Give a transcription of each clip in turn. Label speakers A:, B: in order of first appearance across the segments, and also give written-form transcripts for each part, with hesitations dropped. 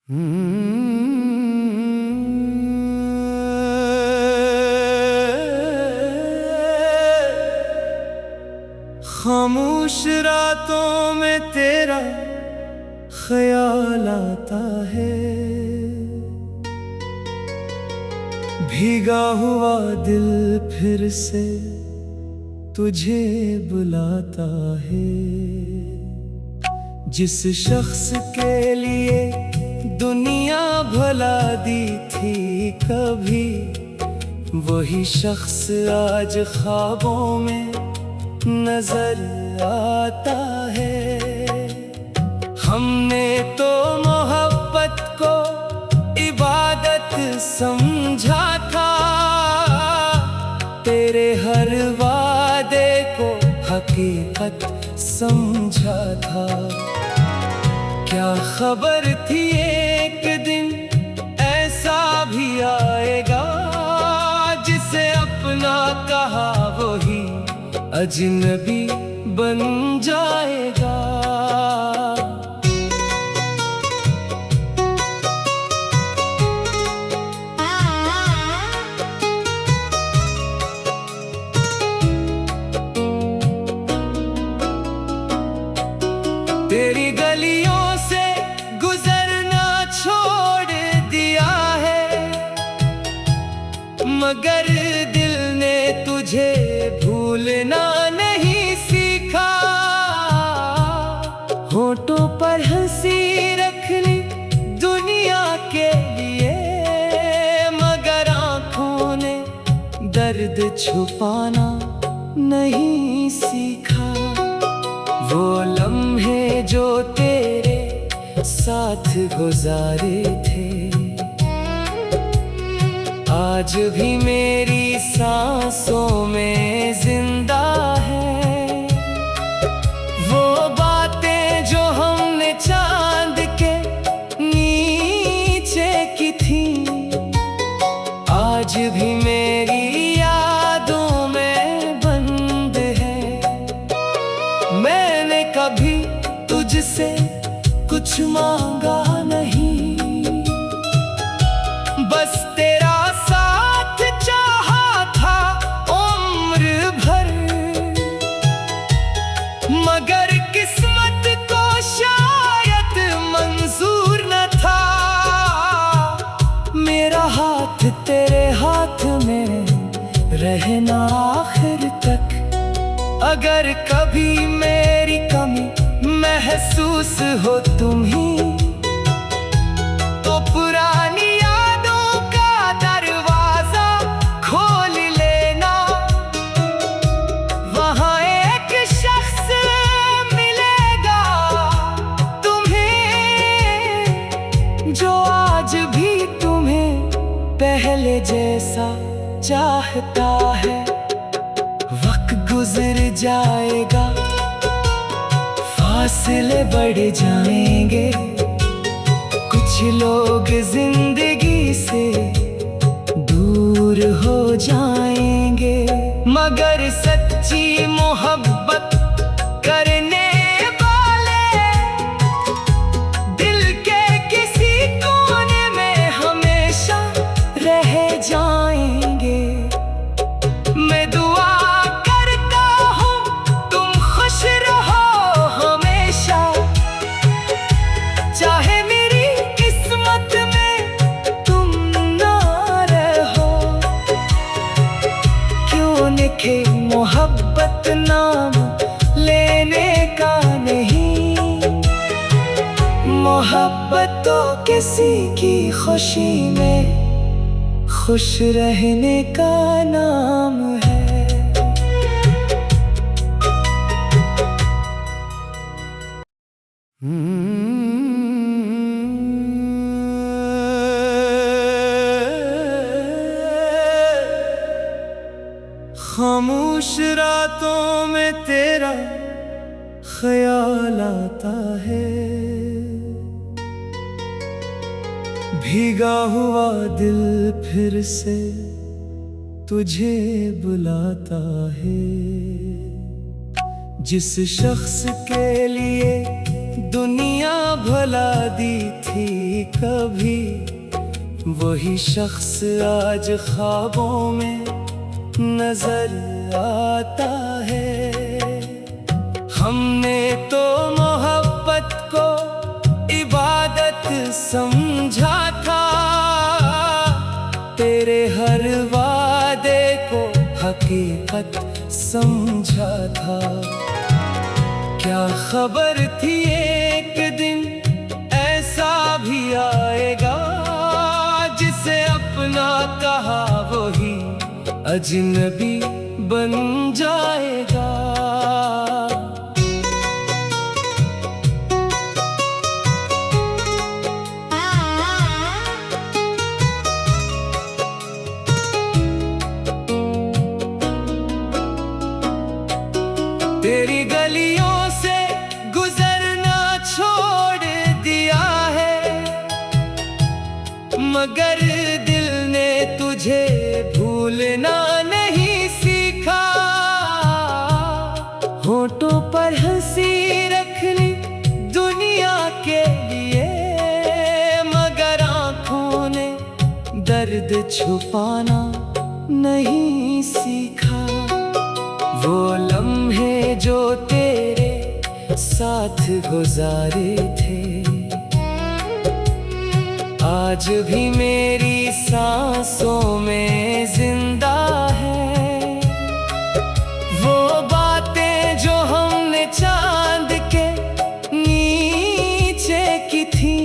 A: खामोश रातों में तेरा ख्याल आता है, भीगा हुआ दिल फिर से तुझे बुलाता है। जिस शख्स के लिए दुनिया भुला दी थी कभी, वही शख्स आज ख्वाबों में नजर आता है। हमने तो मोहब्बत को इबादत समझा था, तेरे हर वादे को हकीकत समझा था। क्या खबर थी एक दिन ऐसा भी आएगा, जिसे अपना कहा वही अजनबी बन जाएगा। तेरी गलियों से गुजरना छोड़ दिया है, मगर दिल ने तुझे भूलना नहीं सीखा। होठों पर हंसी रख ली दुनिया के लिए, मगर आँखों ने दर्द छुपाना नहीं सीखा। वो लम्हे जो तेरे साथ गुजारे थे, आज भी मेरी सांसों में जिंदा है। वो बातें जो हमने चांद के नीचे की थी, आज भी मेरी यादों में बंद है। मैंने कभी तुझसे कुछ मांगा नहीं, बस तेरा साथ चाहा था उम्र भर। मगर किस्मत को शायद मंजूर न था, मेरा हाथ तेरे हाथ में रहना आखिर तक। अगर कभी मेरी कमी महसूस हो तुम्हीं, तो पुरानी यादों का दरवाजा खोल लेना। वहाँ एक शख्स मिलेगा तुम्हें, जो आज भी तुम्हें पहले जैसा चाहता है। वक्त गुजर जाएगा, फासले बढ़ जाएंगे, कुछ लोग जिंदगी से दूर हो जाएंगे, मगर सच्ची मोहब्बत करने वाले दिल के किसी कोने में हमेशा रह जाएंगे। मैं दुआ करता हूँ तुम खुश रहो हमेशा, चाहे मेरी किस्मत में तुम ना रहो। क्यों लिखे मोहब्बत नाम लेने का नहीं, मोहब्बत तो किसी की खुशी में खुश रहने का नाम है। खामोश रातों में तेरा ख्याल आता है, भीगा हुआ दिल फिर से तुझे बुलाता है। जिस शख्स के लिए दुनिया भुला दी थी कभी, वही शख्स आज ख्वाबों में नजर आता है। हमने तो मोहब्बत को इबादत समझा था, तेरे हर वादे को हकीकत समझा था। क्या खबर थी एक दिन ऐसा भी आएगा, जिसे अपना कहा वही अजनबी बन जाएगा। तेरी गलियों से गुजरना छोड़ दिया है, मगर दिल ने तुझे भूलना नहीं सीखा। होठों पर हंसी रखनी दुनिया के लिए, मगर आँखों ने दर्द छुपाना नहीं सीखा। वो लम्हे जो तेरे साथ गुजारे थे, आज भी मेरी सांसों में जिंदा है। वो बातें जो हमने चांद के नीचे की थी,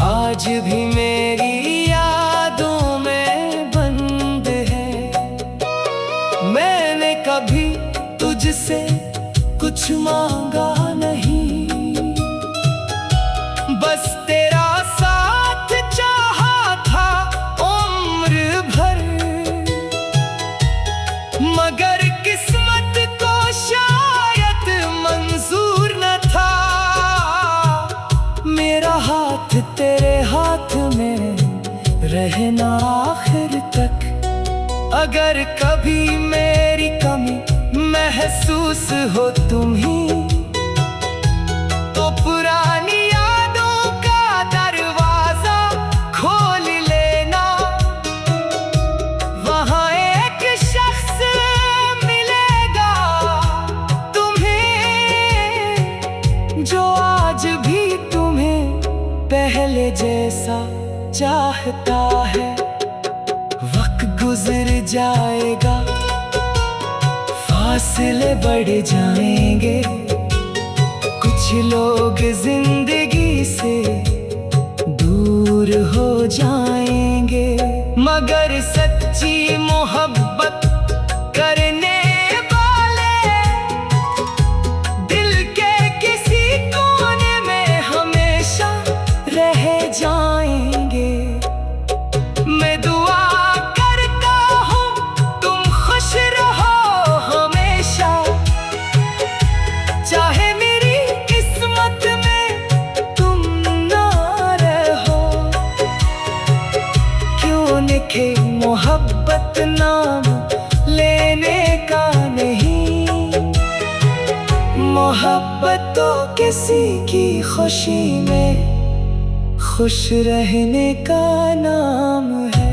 A: आज भी मेरी यादों में बंद है। मैंने कभी तुझसे कुछ मांगा नहीं, बस तेरा साथ चाहा था उम्र भर। मगर किस्मत को शायद मंजूर न था, मेरा हाथ तेरे हाथ में रहना आखिर तक। अगर कभी मेरी कमी महसूस हो तुम्हें, तो पुरानी यादों का दरवाजा खोल लेना। वहाँ एक शख्स मिलेगा तुम्हें, जो आज भी तुम्हें पहले जैसा चाहता है। वक्त गुजर जाएगा, फासले बढ़ जाएंगे, कुछ लोग जिंदगी से दूर हो जाएंगे, मगर सच्ची मोहब्बत करने वाले दिल के किसी कोने में हमेशा रह जाएंगे। मैं दुआ करता हूँ तुम खुश रहो हमेशा, चाहे मेरी किस्मत में तुम ना रहो। क्यों लिखे मोहब्बत नाम लेने का नहीं, मोहब्बत तो किसी की खुशी में खुश रहने का नाम है।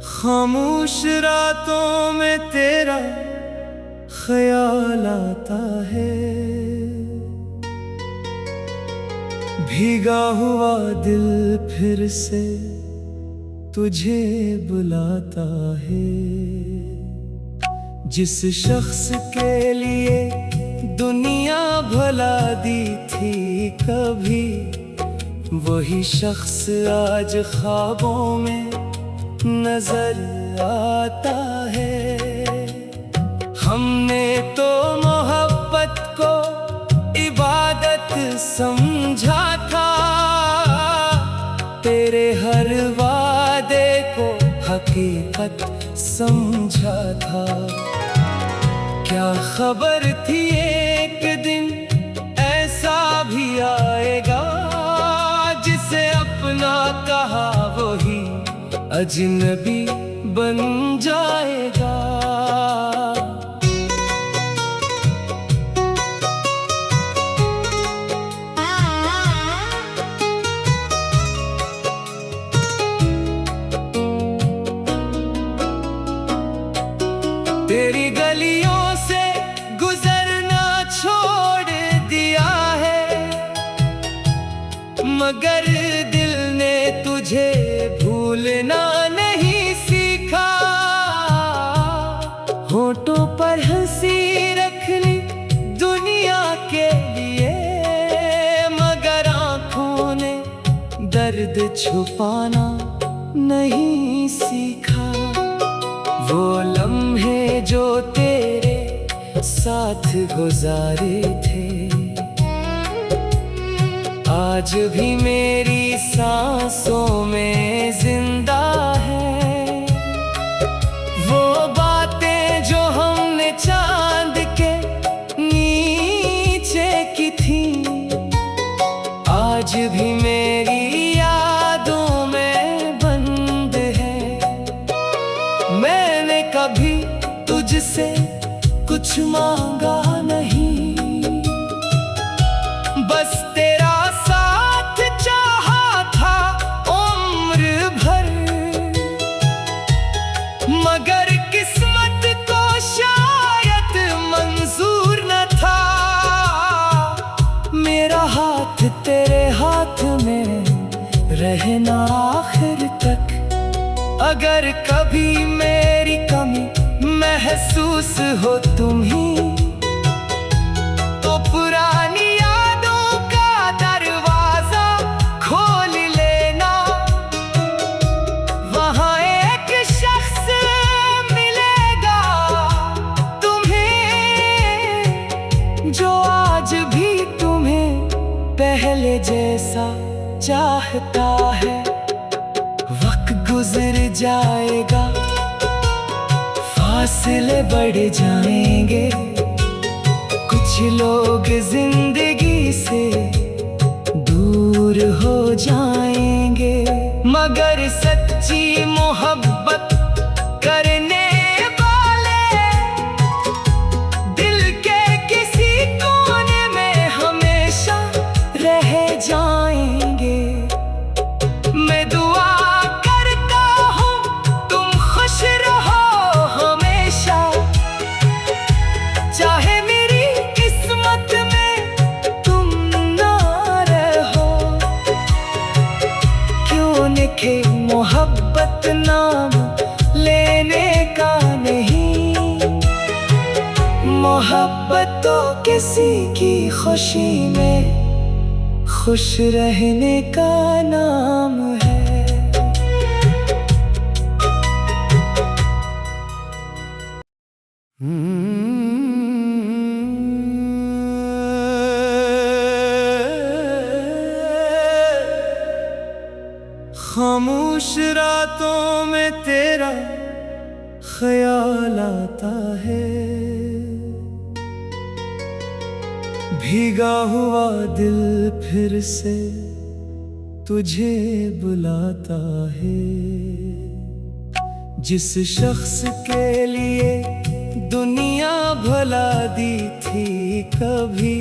A: खामोश रातों में तेरा ख्याल आता है, भीगा हुआ दिल फिर से तुझे बुलाता है। जिस शख्स के लिए दुनिया भुला दी थी कभी, वही शख्स आज ख्वाबों में नजर आता है। हमने तो मोहब्बत को इबादत समझा था, तेरे हर वादे को हकीकत समझा था। क्या खबर थी एक दिन ऐसा भी आएगा, जिसे अपना अपना कहा वही अजनबी बन जाएगा। तेरी गलियों से गुजरना छोड़ दिया है, मगर दिल ने तुझे भूलना नहीं सीखा। होठों पर हंसी रख ली दुनिया के लिए, मगर आंखों ने दर्द छुपाना नहीं सीखा। वो लम्हे जो तेरे साथ गुजारे थे, आज भी मेरी सांसों में जिंदा है। वो बातें जो हमने चांद के नीचे की थी, आज भी मेरी यादों में बंद है। मैंने कभी तुझसे कुछ मांगा नहीं, बस तेरा साथ चाहा था उम्र भर। मगर किस्मत को शायद मंजूर न था, मेरा हाथ तेरे हाथ में रहना आखिर तक। अगर कभी मेरी कमी महसूस हो तुम्हें, तो पुरानी यादों का दरवाजा खोल लेना। वहाँ एक शख्स मिलेगा तुम्हें, जो आज भी तुम्हें पहले जैसा चाहता है। वक्त गुजर जाएगा, फासले बढ़ जाएंगे, कुछ लोग जिंदगी से दूर हो जाएंगे, मगर सच्ची मोहब्बत करने वाले दिल के किसी कोने में हमेशा रह जाएंगे। मैं दुआ करता हूँ तुम खुश रहो हमेशा, चाहे मेरी किस्मत में तुम ना रहो। क्यों लिखे मोहब्बत नाम लेने का नहीं, मोहब्बत तो किसी की खुशी में खुश रहने का नाम है। खामोश रातों में तेरा ख्याल आता है, भीगा हुआ दिल फिर से तुझे बुलाता है। जिस शख्स के लिए दुनिया भुला दी थी कभी,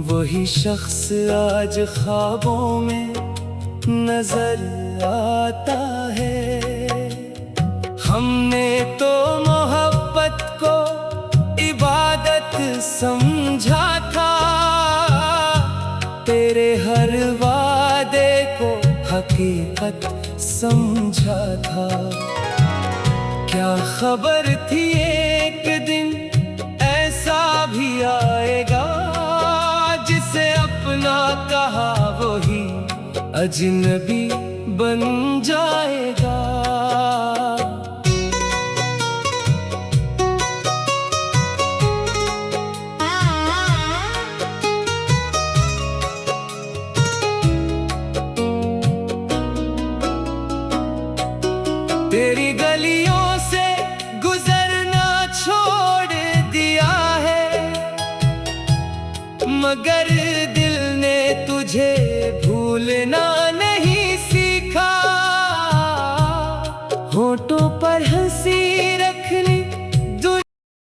A: वही शख्स आज ख्वाबों में नजर आता है। हमने तो मोहब्बत को इबादत समझा था, तेरे हर वादे को हकीकत समझा था। क्या खबर थी एक दिन ऐसा भी आएगा, जिसे अपना कहा वही अजनबी बन जाएगा। तेरी गलियों से गुजरना छोड़ दिया है, मगर दिल ने तुझे भूलना नहीं होठों पर हंसी